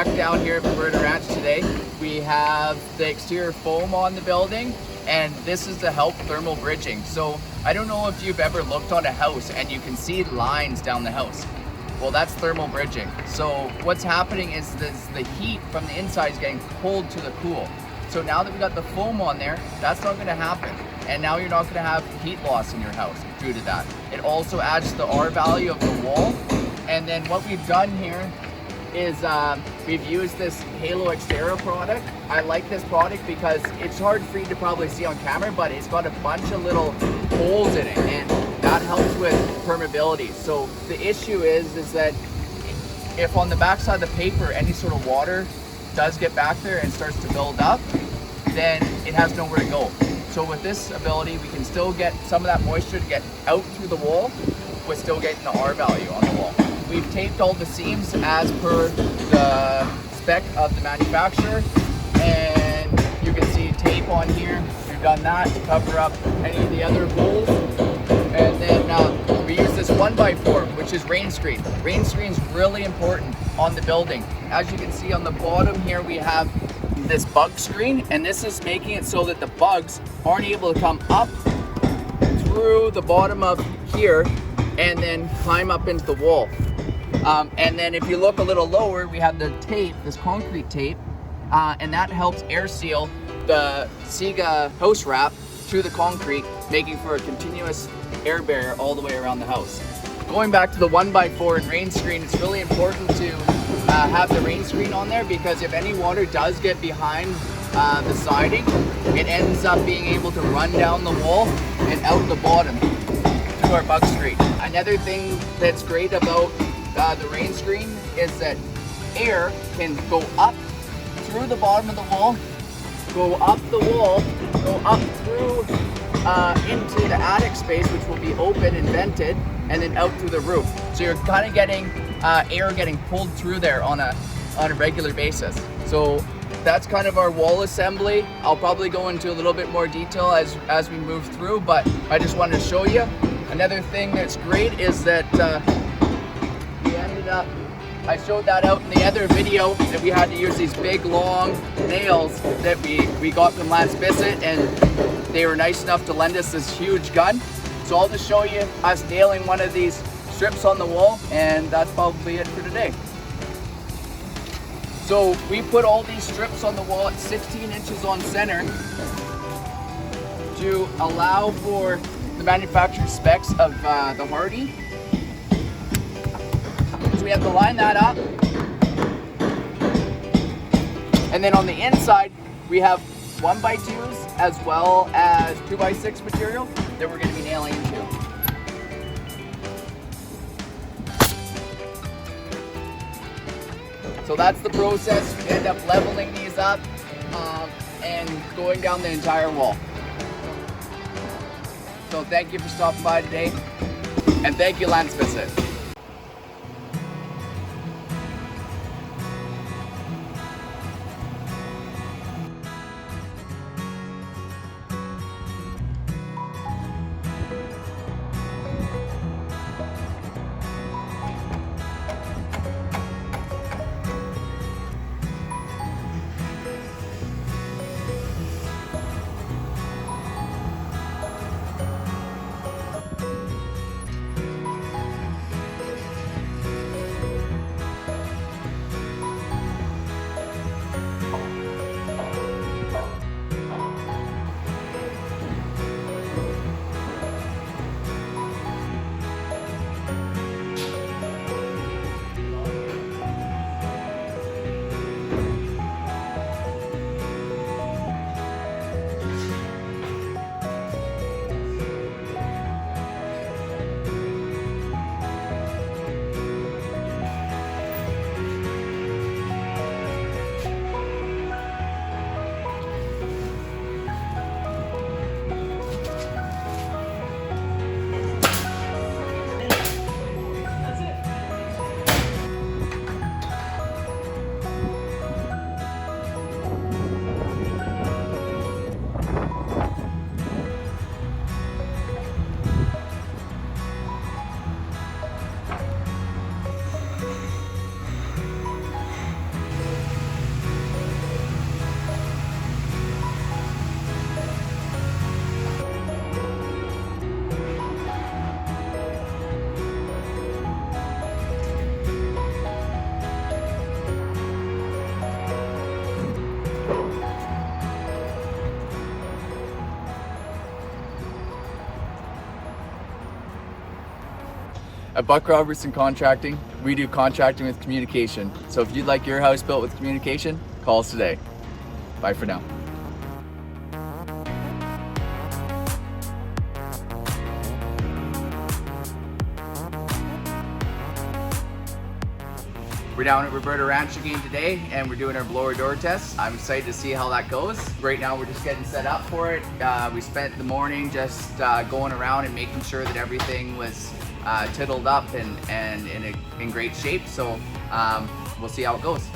back down here at Robertson Ranch today. We have the exterior foam on the building, and this is to help thermal bridging. So I don't know if you've ever looked on a house and you can see lines down the house. Well, that's thermal bridging. So what's happening is the heat from the inside is getting pulled to the cool. So now that we got the foam on there, that's not gonna happen. And now you're not gonna have heat loss in your house due to that. It also adds to the R value of the wall. And then what we've done here is we've used this Halo Exterra product. I like this product because it's hard for you to probably see on camera, but it's got a bunch of little holes in it, and that helps with permeability. So the issue is that if on the back side of the paper any sort of water does get back there and starts to build up, then it has nowhere to go. So with this ability, we can still get some of that moisture to get out through the wall with still getting the R value on the wall. We've taped all the seams as per the spec of the manufacturer, and you can see tape on here. We've done that to cover up any of the other holes. And then we use this 1x4, which is Rainscreen. Rainscreen is really important on the building. As you can see on the bottom here, we have this bug screen, and this is making it so that the bugs aren't able to come up through the bottom of here and then climb up into the wall. And then if you look a little lower, we have the tape, this concrete tape, and that helps air seal the Sega house wrap through the concrete, making for a continuous air barrier all the way around the house. Going back to the 1x4 and Rainscreen, it's really important to have the Rainscreen on there, because if any water does get behind the siding, it ends up being able to run down the wall and out the bottom through our bug screen. Another thing that's great about the Rainscreen is that air can go up through the bottom of the wall, go up the wall, go up through into the attic space, which will be open and vented, and then out through the roof. So you're kind of getting air getting pulled through there on a regular basis. So that's kind of our wall assembly. I'll probably go into a little bit more detail as we move through, but I just wanted to show you. Another thing that's great is that we ended up, I showed that out in the other video, that we had to use these big long nails that we got from Bissett, and they were nice enough to lend us this huge gun. So I'll just show you us nailing one of these strips on the wall, and that's probably it for today. So we put all these strips on the wall at 16 inches on center to allow for the manufacturer specs of the Hardy. So we have to line that up. And then on the inside, we have 1x2s as well as 2x6 material that we're going to be nailing into. So that's the process. We end up leveling these up and going down the entire wall. So thank you for stopping by today, and thank you, Bissett. At Buck Robertson Contracting, we do contracting with communication. So if you'd like your house built with communication, call us today. Bye for now. We're down at Roberta Ranch again today, and we're doing our blower door test. I'm excited to see how that goes. Right now we're just getting set up for it. We spent the morning just going around and making sure that everything was tiddled up and in great shape. So we'll see how it goes.